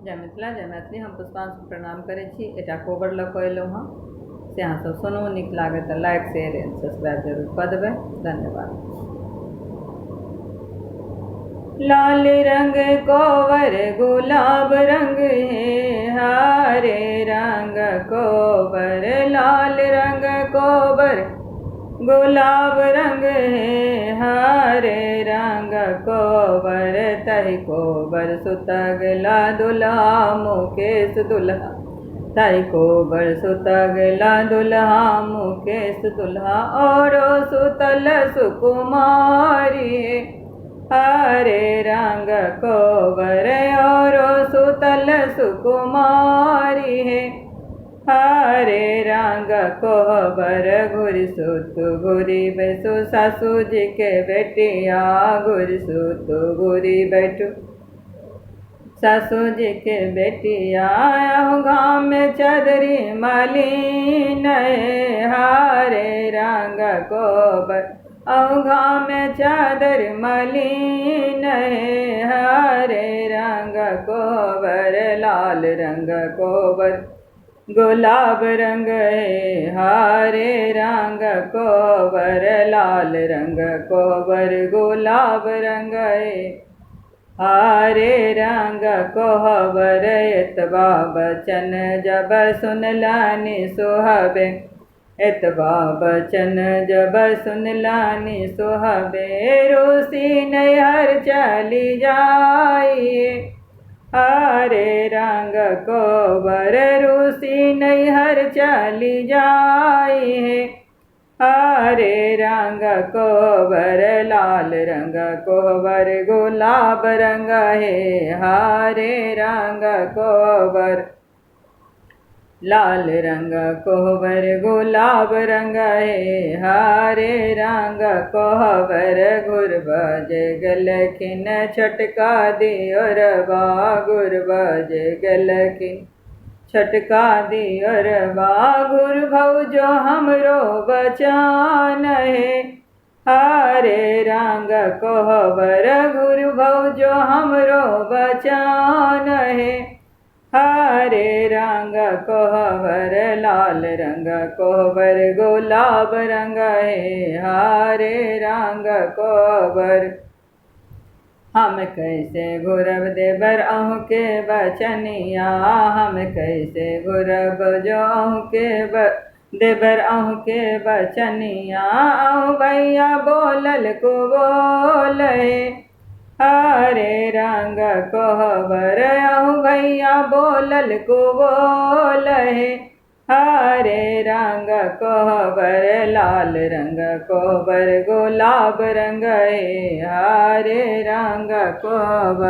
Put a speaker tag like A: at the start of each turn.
A: जय मिथिला जय मैथिली। हम पुष्पांशु प्रणाम करै छी। एकटा कोबर लऽ कऽ अयलहुँ हँ, से अहाँसभ सुनू। नीक लागत तऽ लाइक शेयर एंड सब्सक्राइब जरूर कऽ देबै। धन्यवाद। लाल रंग कोवर गुलाब रंग है, हरे रंग कोबर लाल रंग कोबर गुलाब रंग है, हरे रंग कोबर तहि कोबर सुतगला दुल्हा मुकेश दुल्हा, तहि कोबर सुतगला दुल्हा मुकेश दुल्हा। और सुतल सुकुमारी हरे रंग कोबर, और सुतल सुकुमारी है, हरे रंग कोबर। घुरि सुत घुरि बैसु सासू जी के बेटिया, घुरि सुत घुरि बैठू सासू जी के बेटिया। गाँव में चदरी मलिन हरे रंग कोबर, गाँव में चादर मलिन हरे रंग कोबर। लाल रंग कोबर गुलाब रंग है, हरे रंग कोबर लाल रंग कोबर गुलाब रंग है, हरे रंग कोबर। एतबा बचन जब सुनलानि सुहबे, एतबा बचन जब सुनलानि सुहबे। रूसी नैहर चली जाइए, हरे रंग कोबर रूसी नैहर चली जाई है, हरे रंग कोबर लाल रंग कोबर गुलाब रंग है, हरे रंग कोबर लाल रंग कोबर गुलाब रंग है, हरे रंग कोबर। गुर बजे गलखिन छटका दियोरबा, गुर बजे गलखिन छटका दियोरबा। गुर भौजो हमरो बचान है, हरे रंग कोबर गुर भौजो हमरो बचान है, हरे रंग कोबर लाल रंग कोबर गुलाब रंग है, हरे रंग कोबर। हम कैसे घुरब देवर अहूँ के बचनिया, हम कैसे घुरब जो अहूँ के देवर अहूँ के बचनिया। अहूँ भैया बोलल को बोल है, हरे रंग कोबर अहूँ भैया बोलल को बोल है, हरे रंग कोबर लाल रंग कोबर गुलाब रंग है, हरे रंग कोबर।